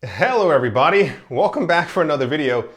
Hello everybody, welcome back for another video.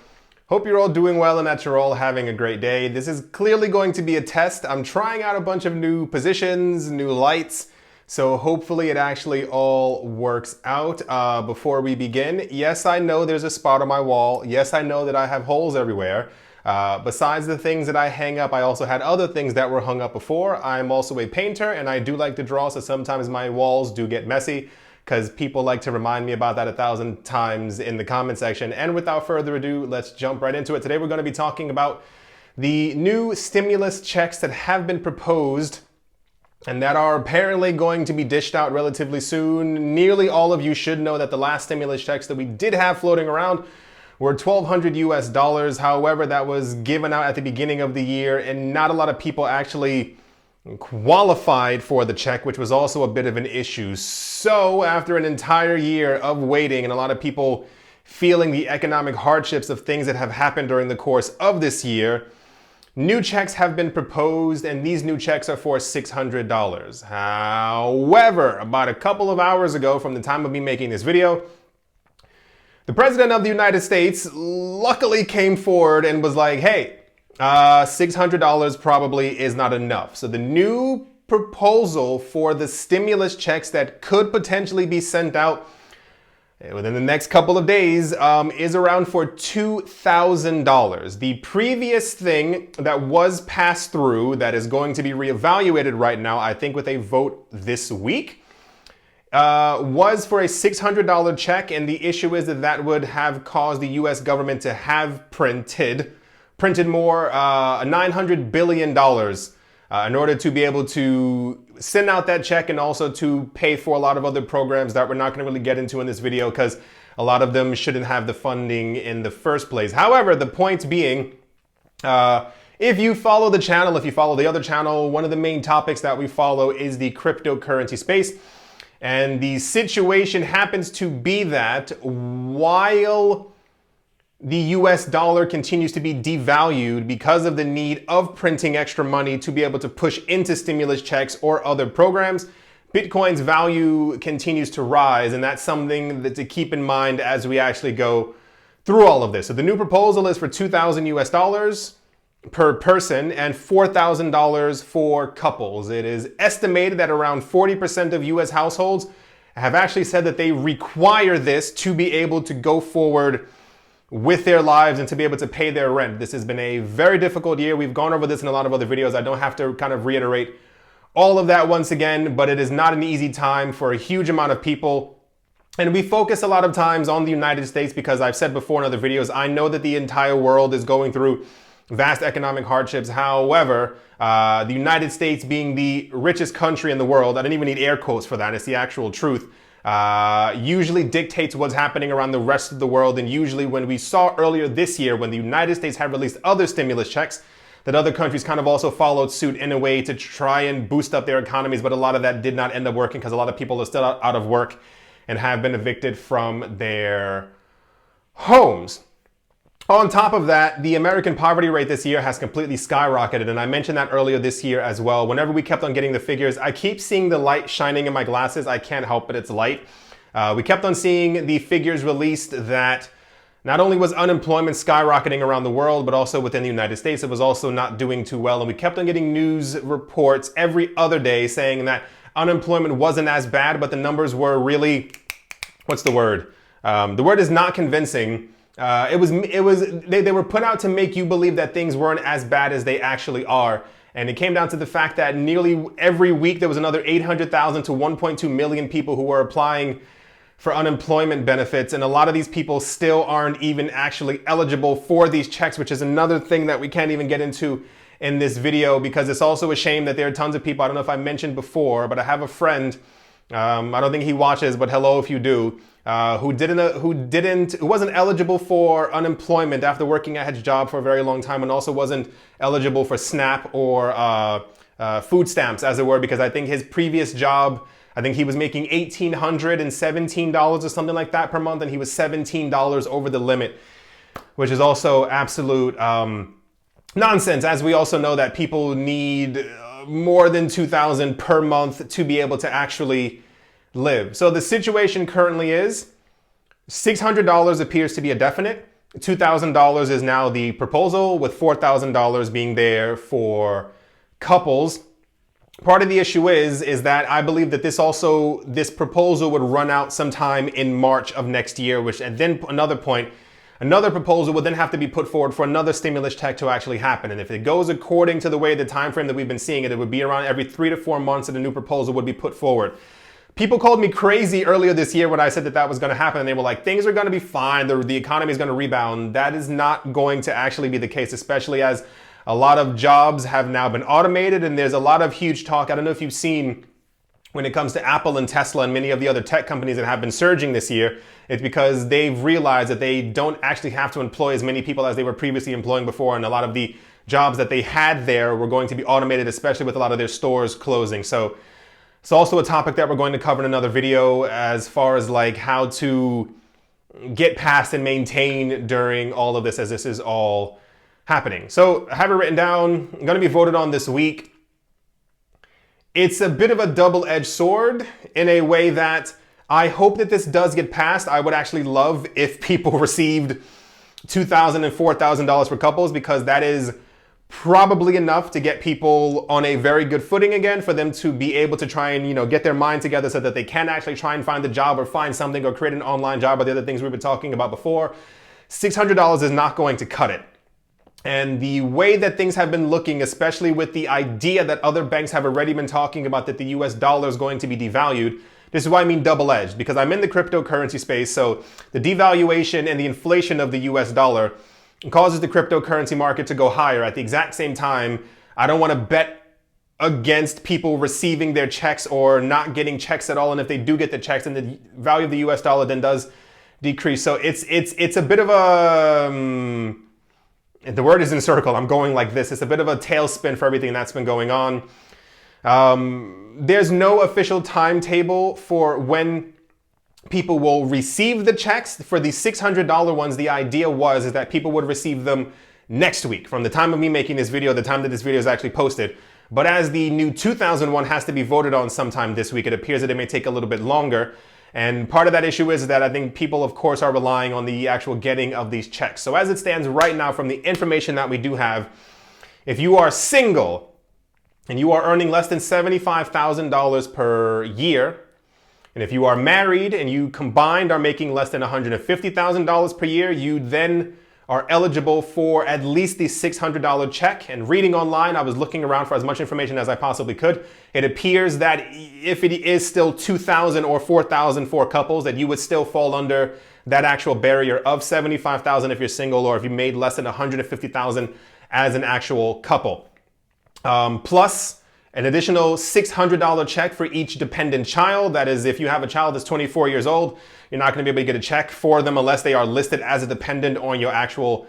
Hope you're all doing well and that you're all having a great day. This is clearly going to be a test. I'm trying out a bunch of new positions, new lights, so hopefully it actually all works out. Before we begin, yes, I know there's a spot on my wall. Yes, I know that I have holes everywhere. Besides the things that I hang up, I also had other things that were hung up before. I'm also a painter and I do like to draw, so sometimes my walls do get messy, because people like to remind me about that 1,000 times in the comment section. And without further ado, let's jump right into it. Today we're going to be talking about the new stimulus checks that have been proposed and that are apparently going to be dished out relatively soon. Nearly all of you should know that the last stimulus checks that we did have floating around were $1,200 US. However, that was given out at the beginning of the year and not a lot of people actually qualified for the check, which was also a bit of an issue. So after an entire year of waiting and a lot of people feeling the economic hardships of things that have happened during the course of this year, new checks have been proposed, and these new checks are for $600. However, about a couple of hours ago from the time of me making this video, the President of the United States luckily came forward and was like, hey, $600 probably is not enough. So the new proposal for the stimulus checks that could potentially be sent out within the next couple of days is around for $2,000. The previous thing that was passed through that is going to be reevaluated right now, I think with a vote this week, was for a $600 check. And the issue is that that would have caused the US government to have printed more, $900 billion in order to be able to send out that check and also to pay for a lot of other programs that we're not going to really get into in this video because a lot of them shouldn't have the funding in the first place. However, the point being, if you follow the channel, if you follow the other channel, one of the main topics that we follow is the cryptocurrency space. And the situation happens to be that while the US dollar continues to be devalued because of the need of printing extra money to be able to push into stimulus checks or other programs, Bitcoin's value continues to rise. And that's something that to keep in mind as we actually go through all of this. So the new proposal is for $2,000 US per person and $4,000 for couples. It is estimated that around 40% of US households have actually said that they require this to be able to go forward with their lives and to be able to pay their rent. This has been a very difficult year. We've gone over this in a lot of other videos. I don't have to kind of reiterate all of that once again, but it is not an easy time for a huge amount of people. And we focus a lot of times on the United States because I've said before in other videos, I know that the entire world is going through vast economic hardships. However, the United States being the richest country in the world, I don't even need air quotes for that, it's the actual truth, usually dictates what's happening around the rest of the world. And usually when we saw earlier this year, when the United States had released other stimulus checks, that other countries kind of also followed suit in a way to try and boost up their economies. But a lot of that did not end up working because a lot of people are still out of work and have been evicted from their homes. On top of that, the American poverty rate this year has completely skyrocketed. And I mentioned that earlier this year as well. Whenever we kept on getting the figures, I keep seeing the light shining in my glasses. I can't help it, it's light. We kept on seeing the figures released that not only was unemployment skyrocketing around the world, but also within the United States, it was also not doing too well. And we kept on getting news reports every other day saying that unemployment wasn't as bad, but the numbers were really, what's the word? The word is not convincing. They were put out to make you believe that things weren't as bad as they actually are. And it came down to the fact that nearly every week there was another 800,000 to 1.2 million people who were applying for unemployment benefits. And a lot of these people still aren't even actually eligible for these checks, which is another thing that we can't even get into in this video, because it's also a shame that there are tons of people, I don't know if I mentioned before, but I have a friend, I don't think he watches, but hello if you do, who wasn't eligible for unemployment after working at his job for a very long time, and also wasn't eligible for SNAP or food stamps, as it were, because I think his previous job, I think he was making $1,817 or something like that per month, and he was $17 over the limit, which is also absolute nonsense, as we also know that people need more than $2,000 per month to be able to actually live. So the situation currently is $600 appears to be a definite. $2,000 is now the proposal, with $4,000 being there for couples. Part of the issue is that I believe that this proposal would run out sometime in March of next year, and then another proposal would then have to be put forward for another stimulus check to actually happen. And if it goes according to the time frame that we've been seeing it would be around every 3 to 4 months that a new proposal would be put forward. People called me crazy earlier this year when I said that was going to happen. And they were like, things are going to be fine. The economy is going to rebound. That is not going to actually be the case, especially as a lot of jobs have now been automated, and there's a lot of huge talk. I don't know if you've seen when it comes to Apple and Tesla and many of the other tech companies that have been surging this year. It's because they've realized that they don't actually have to employ as many people as they were previously employing before, and a lot of the jobs that they had there were going to be automated, especially with a lot of their stores closing. So it's also a topic that we're going to cover in another video, as far as like how to get past and maintain during all of this, as this is all happening. So I have it written down. I'm going to be voted on this week. It's a bit of a double-edged sword in a way that I hope that this does get passed. I would actually love if people received $2,000 and $4,000 for couples, because that is probably enough to get people on a very good footing again, for them to be able to try and, get their mind together so that they can actually try and find a job or find something or create an online job, or the other things we've been talking about before. $600 is not going to cut it. And the way that things have been looking, especially with the idea that other banks have already been talking about that the US dollar is going to be devalued, this is why I mean double-edged, because I'm in the cryptocurrency space. So the devaluation and the inflation of the US dollar causes the cryptocurrency market to go higher. At the exact same time, I don't want to bet against people receiving their checks or not getting checks at all. And if they do get the checks, then the value of the US dollar then does decrease. So it's a bit of a... the word is in a circle. I'm going like this. It's a bit of a tailspin for everything that's been going on. There's no official timetable for when people will receive the checks. For the $600 ones, the idea is that people would receive them next week, from the time of me making this video, the time that this video is actually posted. But as the new 2001 has to be voted on sometime this week, it appears that it may take a little bit longer. And part of that issue is that I think people, of course, are relying on the actual getting of these checks. So as it stands right now, from the information that we do have, if you are single and you are earning less than $75,000 per year, and if you are married and you combined are making less than $150,000 per year, you then are eligible for at least the $600 check. And reading online, I was looking around for as much information as I possibly could. It appears that if it is still $2,000 or $4,000 for couples, that you would still fall under that actual barrier of $75,000 if you're single, or if you made less than $150,000 as an actual couple. Plus an additional $600 check for each dependent child. That is, if you have a child that's 24 years old, you're not going to be able to get a check for them unless they are listed as a dependent on your actual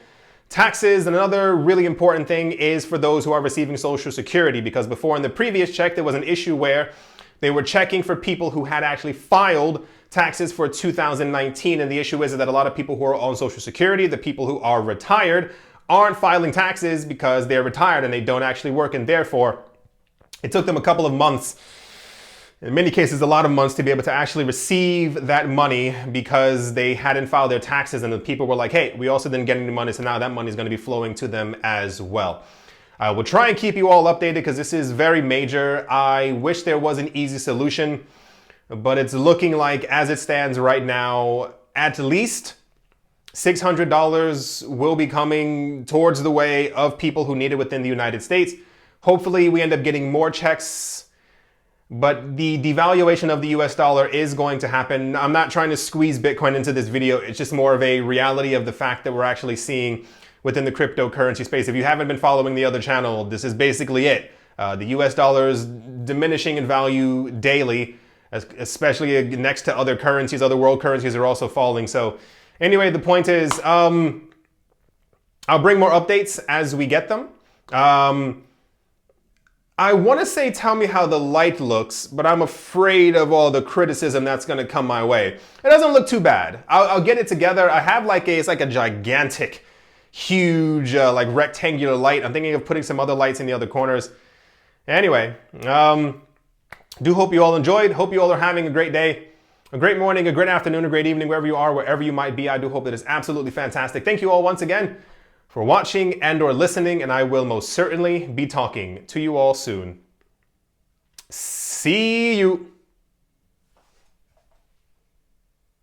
taxes. And another really important thing is for those who are receiving Social Security, because before in the previous check, there was an issue where they were checking for people who had actually filed taxes for 2019. And the issue is that a lot of people who are on Social Security, the people who are retired, aren't filing taxes because they're retired and they don't actually work. And therefore, it took them a couple of months, in many cases a lot of months, to be able to actually receive that money because they hadn't filed their taxes, and the people were like, hey, we also didn't get any money, so now that money is going to be flowing to them as well. I will try and keep you all updated because this is very major. I wish there was an easy solution, but it's looking like, as it stands right now, at least $600 will be coming towards the way of people who need it within the United States. Hopefully we end up getting more checks, but the devaluation of the US dollar is going to happen. I'm not trying to squeeze Bitcoin into this video. It's just more of a reality of the fact that we're actually seeing within the cryptocurrency space. If you haven't been following the other channel, this is basically it. The US dollar is diminishing in value daily, especially next to other currencies. Other world currencies are also falling. So anyway, the point is, I'll bring more updates as we get them. I want to say, tell me how the light looks, but I'm afraid of all the criticism that's going to come my way. It doesn't look too bad. I'll get it together. I have it's like a gigantic, huge, like rectangular light. I'm thinking of putting some other lights in the other corners. Anyway, do hope you all enjoyed. Hope you all are having a great day. a great morning, a great afternoon, a great evening, wherever you are, wherever you might be. I do hope that is absolutely fantastic. Thank you all once again for watching and or listening, and I will most certainly be talking to you all soon. See you.